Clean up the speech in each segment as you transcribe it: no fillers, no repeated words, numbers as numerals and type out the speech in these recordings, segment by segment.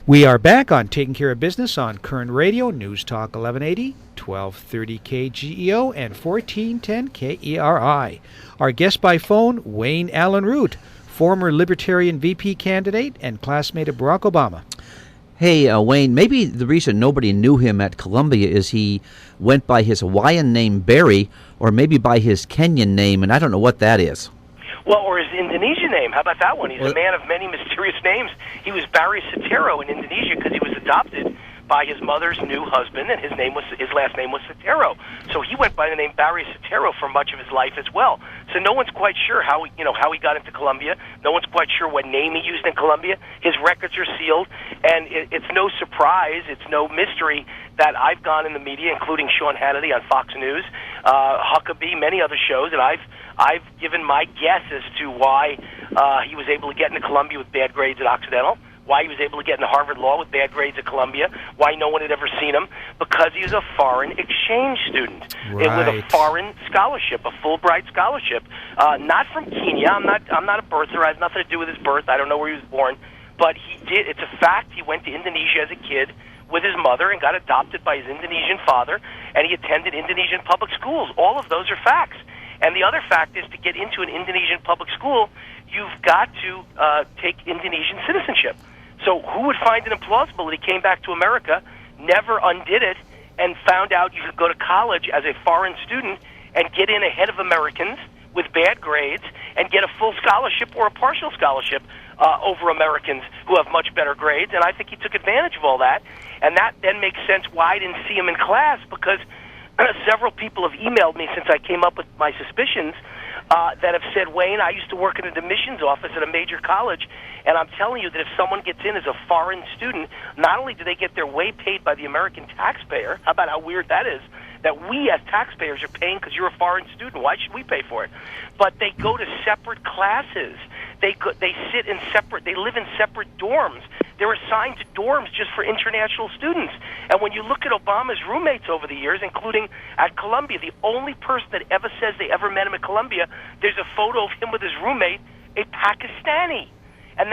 We are back on Taking Care of Business on Koerner Radio, News Talk 1180, 1230 KGEO, and 1410 KERI. Our guest by phone, Wayne Allyn Root, former Libertarian VP candidate and classmate of Barack Obama. Hey, Wayne, maybe the reason nobody knew him at Columbia is he went by his Hawaiian name, Barry, or maybe by his Kenyan name, and I don't know what that is. Well, or his Indonesian name. How about that one? He's a man of many mysterious names. He was Barry Sotero in Indonesia because he was adopted by his mother's new husband, and his last name was Sotero. So he went by the name Barry Sotero for much of his life as well. So no one's quite sure how he got into Columbia. No one's quite sure what name he used in Columbia. His records are sealed, and it's no surprise, it's no mystery that I've gone in the media, including Sean Hannity on Fox News, Huckabee, many other shows, and I've given my guess as to why he was able to get into Columbia with bad grades at Occidental, why he was able to get into Harvard Law with bad grades at Columbia, why no one had ever seen him, because he was a foreign exchange student with a foreign scholarship, a Fulbright scholarship, not from Kenya. I'm not a birther. I have nothing to do with his birth. I don't know where he was born, but he did. It's a fact. He went to Indonesia as a kid with his mother and got adopted by his Indonesian father, and he attended Indonesian public schools. All of those are facts. And the other fact is, to get into an Indonesian public school, you've got to take Indonesian citizenship. So who would find it implausible that he came back to America, never undid it, and found out you could go to college as a foreign student and get in ahead of Americans with bad grades and get a full scholarship or a partial scholarship over Americans who have much better grades? And I think he took advantage of all that. And that then makes sense why I didn't see him in class, because several people have emailed me since I came up with my suspicions that have said, Wayne, I used to work in an admissions office at a major college, and I'm telling you that if someone gets in as a foreign student, not only do they get their way paid by the American taxpayer, how about how weird that is, that we as taxpayers are paying because you're a foreign student. Why should we pay for it? But they go to separate classes. They live in separate dorms. They're assigned to dorms just for international students. And when you look at Obama's roommates over the years, including at Columbia, the only person that ever says they ever met him at Columbia, there's a photo of him with his roommate, a Pakistani. And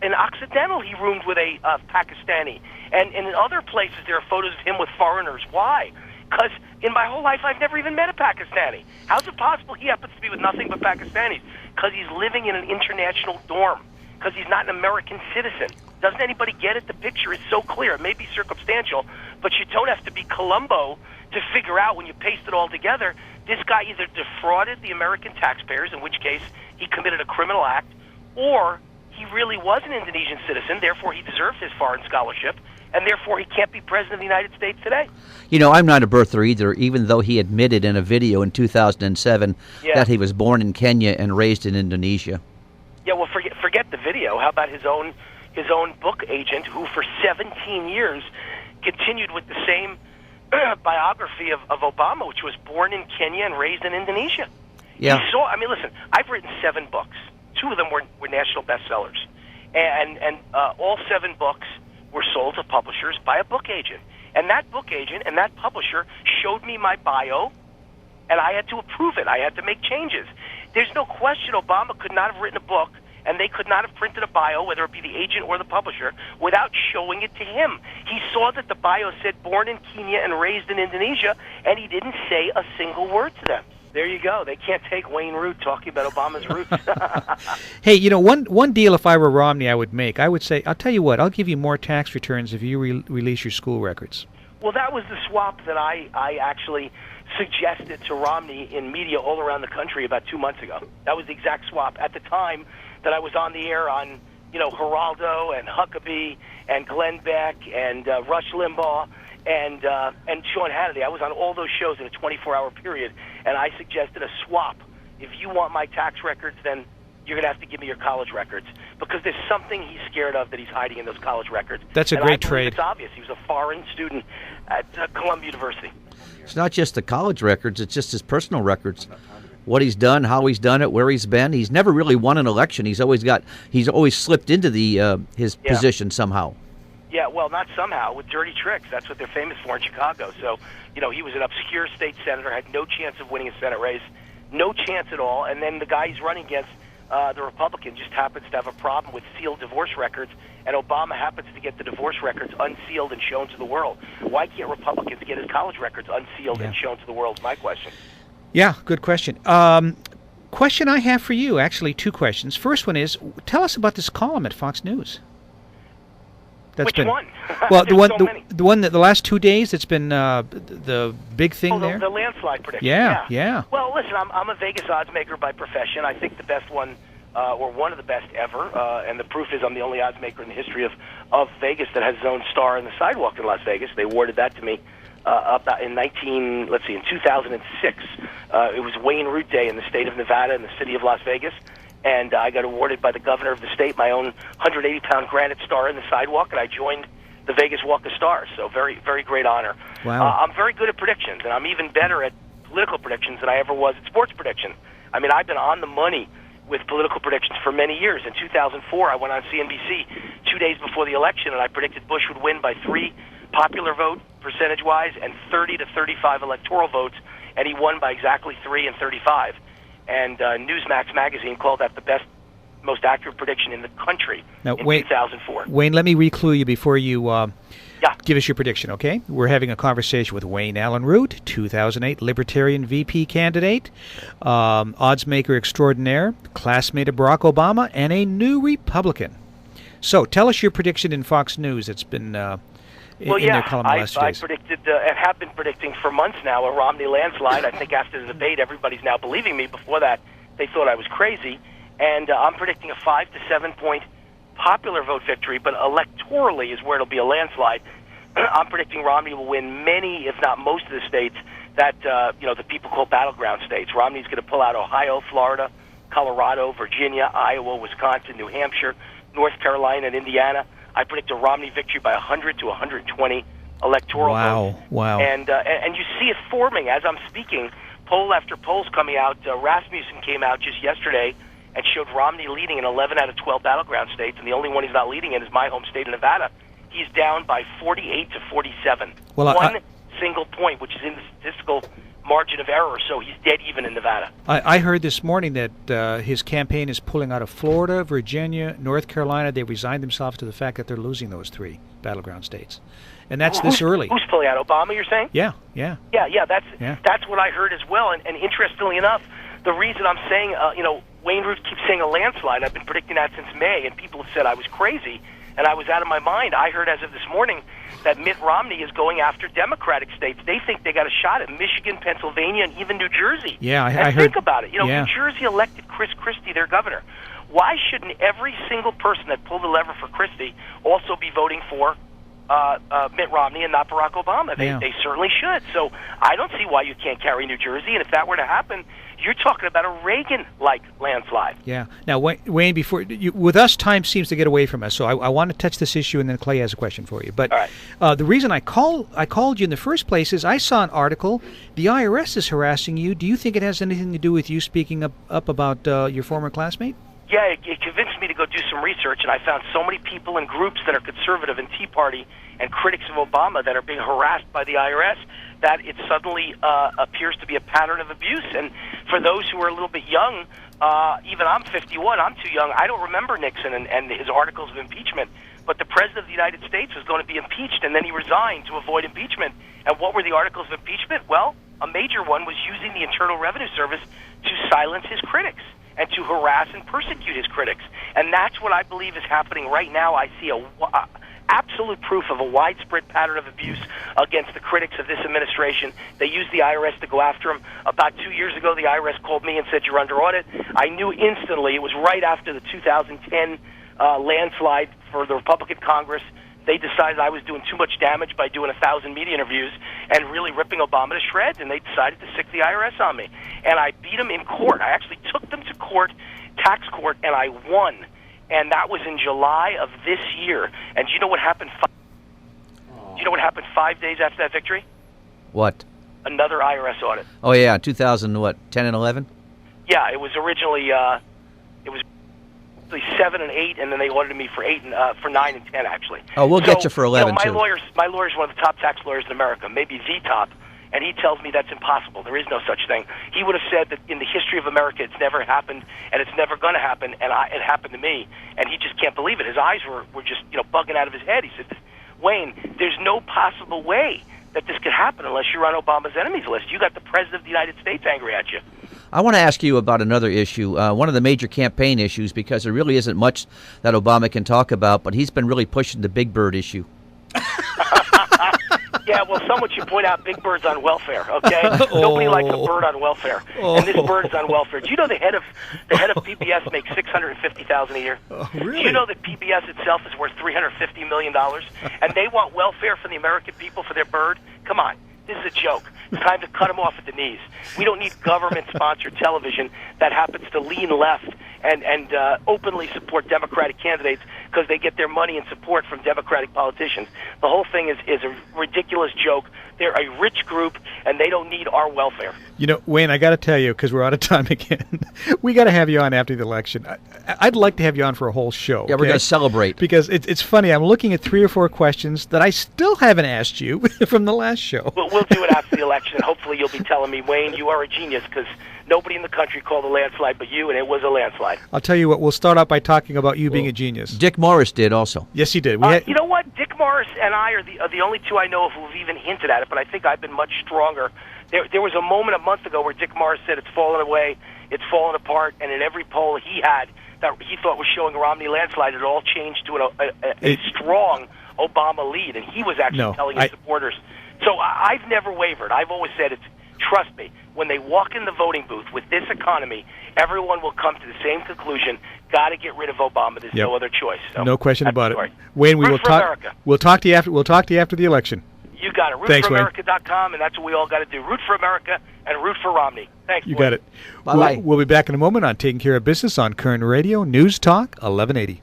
in Occidental, he roomed with a Pakistani. And in other places, there are photos of him with foreigners. Why? Because in my whole life, I've never even met a Pakistani. How's it possible he happens to be with nothing but Pakistanis? Because he's living in an international dorm. Because he's not an American citizen. Doesn't anybody get it? The picture is so clear. It may be circumstantial, but you don't have to be Columbo to figure out, when you paste it all together, this guy either defrauded the American taxpayers, in which case he committed a criminal act, or he really was an Indonesian citizen, therefore he deserves his foreign scholarship, and therefore he can't be president of the United States today. You know, I'm not a birther either, even though he admitted in a video in 2007 that he was born in Kenya and raised in Indonesia. Yeah, well, forget the video. How about his own book agent, who for 17 years continued with the same biography of Obama, which was born in Kenya and raised in Indonesia. Yeah. Listen, I've written 7 books. 2 of them were national bestsellers. And all 7 books were sold to publishers by a book agent. And that book agent and that publisher showed me my bio, and I had to approve it. I had to make changes. There's no question Obama could not have written a book, and they could not have printed a bio, whether it be the agent or the publisher, without showing it to him. He saw that the bio said born in Kenya and raised in Indonesia, and he didn't say a single word to them. There you go. They can't take Wayne Root talking about Obama's roots. Hey, you know, one deal if I were Romney I would make, I would say, I'll tell you what, I'll give you more tax returns if you release your school records. Well, that was the swap that I actually suggested to Romney in media all around the country about 2 months ago. That was the exact swap. At the time that I was on the air on, Geraldo and Huckabee and Glenn Beck and Rush Limbaugh and Sean Hannity. I was on all those shows in a 24-hour period, and I suggested a swap. If you want my tax records, then you're going to have to give me your college records, because there's something he's scared of that he's hiding in those college records. That's a great trade. It's obvious. He was a foreign student at Columbia University. It's not just the college records, it's just his personal records. What he's done, how he's done it, where he's been. He's never really won an election. He's always slipped into his position somehow. Yeah, well, not somehow, with dirty tricks. That's what they're famous for in Chicago. So, he was an obscure state senator, had no chance of winning a Senate race, no chance at all. And then the guy he's running against the Republican just happens to have a problem with sealed divorce records, and Obama happens to get the divorce records unsealed and shown to the world. Why can't Republicans get his college records unsealed and shown to the world? Is my question. Yeah, good question. Question I have for you, actually, two questions. First one is, tell us about this column at Fox News. Which one? Well, the one that the last 2 days, it's been the big thing there. The landslide prediction. Yeah. Well, listen, I'm a Vegas odds maker by profession. I think the best one, or one of the best ever, and the proof is I'm the only odds maker in the history of Vegas that has his own star in the sidewalk in Las Vegas. They awarded that to me in 2006. It was Wayne Root Day in the state of Nevada in the city of Las Vegas. And I got awarded by the governor of the state my own 180-pound granite star in the sidewalk, and I joined the Vegas Walk of Stars. So very, very great honor. Wow. I'm very good at predictions, and I'm even better at political predictions than I ever was at sports predictions. I mean, I've been on the money with political predictions for many years. In 2004, I went on CNBC 2 days before the election, and I predicted Bush would win by 3 popular vote percentage-wise and 30 to 35 electoral votes, and he won by exactly 3 and 35. And Newsmax magazine called that the best, most accurate prediction in the country in 2004. Wayne, let me re-clue you before you give us your prediction, okay? We're having a conversation with Wayne Allyn Root, 2008 Libertarian VP candidate, odds maker extraordinaire, classmate of Barack Obama, and a new Republican. So tell us your prediction in Fox News. It's been their column last 2 days. I predicted and have been predicting for months now a Romney landslide. I think after the debate, everybody's now believing me. Before that, they thought I was crazy. And I'm predicting a 5 to 7 point popular vote victory, but electorally is where it'll be a landslide. I'm predicting Romney will win many, if not most, of the states that the people call battleground states. Romney's going to pull out Ohio, Florida, Colorado, Virginia, Iowa, Wisconsin, New Hampshire, North Carolina, and Indiana. I predict a Romney victory by 100 to 120 electoral votes. Wow. And you see it forming as I'm speaking. Poll after poll's coming out. Rasmussen came out just yesterday and showed Romney leading in 11 out of 12 battleground states, and the only one he's not leading in is my home state of Nevada. He's down by 48 to 47. One single point, which is in the statistical margin of error, so he's dead even in Nevada. I heard this morning that his campaign is pulling out of Florida, Virginia, North Carolina. They resigned themselves to the fact that they're losing those 3 battleground states. And that's this early. Who's pulling out? Obama, you're saying? Yeah. That's what I heard as well. And interestingly enough, the reason I'm saying, Wayne Root keeps saying a landslide. I've been predicting that since May, and people have said I was crazy, and I was out of my mind. I heard as of this morning that Mitt Romney is going after Democratic states. They think they got a shot at Michigan, Pennsylvania, and even New Jersey. Yeah, I heard. Think about it. New Jersey elected Chris Christie their governor. Why shouldn't every single person that pulled the lever for Christie also be voting for Mitt Romney and not Barack Obama? They certainly should. So I don't see why you can't carry New Jersey. And if that were to happen, you're talking about a Reagan-like landslide. Yeah. Now, Wayne, with us, time seems to get away from us. So I want to touch this issue, and then Clay has a question for you. But the reason I called you in the first place is I saw an article. The IRS is harassing you. Do you think it has anything to do with you speaking up about your former classmate? Yeah, it convinced me to go do some research, and I found so many people and groups that are conservative and Tea Party and critics of Obama that are being harassed by the IRS that it suddenly appears to be a pattern of abuse. And for those who are a little bit young, even I'm 51, I'm too young. I don't remember Nixon and his articles of impeachment. But the President of the United States was going to be impeached, and then he resigned to avoid impeachment. And what were the articles of impeachment? Well, a major one was using the Internal Revenue Service to silence his critics and to harass and persecute his critics. And that's what I believe is happening right now. I see absolute proof of a widespread pattern of abuse against the critics of this administration. They used the IRS to go after him. About 2 years ago, the IRS called me and said, "You're under audit." I knew instantly. It was right after the 2010 landslide for the Republican Congress. They decided I was doing too much damage by doing 1,000 media interviews and really ripping Obama to shreds, and they decided to sick the IRS on me. And I beat them in court. I actually took them to court, tax court, and I won. And that was in July of this year. And do you know what happened? Do you know what happened 5 days after that victory? What? Another IRS audit. Oh yeah, 2010 and 11. Yeah, it was originally 7 and 8, and then they audited me for 9 and 10 actually. Oh, we'll get you for 11 my too. lawyer's one of the top tax lawyers in America, maybe the top. and he tells me that's impossible. There is no such thing. He would have said that in the history of America it's never happened, and it's never going to happen, and it happened to me, and he just can't believe it. His eyes were just bugging out of his head. He said, Wayne, there's no possible way that this could happen unless you're on Obama's enemies list. You got the President of the United States angry at you. I want to ask you about another issue, one of the major campaign issues, because there really isn't much that Obama can talk about, but he's been really pushing the Big Bird issue. Yeah, well, someone should point out Big Bird's on welfare, okay? Nobody likes a bird on welfare, and this bird is on welfare. Do you know the head of PBS makes $650,000 a year? Oh, really? Do you know that PBS itself is worth $350 million, and they want welfare for the American people for their bird? Come on. This is a joke. It's time to cut them off at the knees. We don't need government-sponsored television that happens to lean left and openly support Democratic candidates because they get their money and support from Democratic politicians. The whole thing is a ridiculous joke. They're a rich group, and they don't need our welfare. Wayne, I got to tell you, because we're out of time again, we got to have you on after the election. I'd like to have you on for a whole show. Yeah, we're going to celebrate. Because it's funny. I'm looking at 3 or 4 questions that I still haven't asked you from the last show. We'll do it after the election, and hopefully you'll be telling me, Wayne, you are a genius, because nobody in the country called a landslide but you, and it was a landslide. I'll tell you what, we'll start out by talking about you being a genius. Dick Morris did also. Yes, he did. You know what? Dick Morris and I are the only two I know of who've even hinted at it, but I think I've been much stronger. There was a moment a month ago where Dick Morris said it's fallen away, it's fallen apart, and in every poll he had that he thought was showing a Romney landslide, it all changed to a strong Obama lead, and he was actually telling his supporters. So I've never wavered. I've always said, trust me, when they walk in the voting booth with this economy, everyone will come to the same conclusion. Got to get rid of Obama. There's no other choice. So no question about it. Wayne, we will talk. America. We'll talk to you after. We'll talk to you after the election. You got it. RootForAmerica.com, and that's what we all got to do. Root for America and root for Romney. Thanks. You got it. Bye-bye. We'll be back in a moment on Taking Care of Business on Koerner Radio News Talk 1180.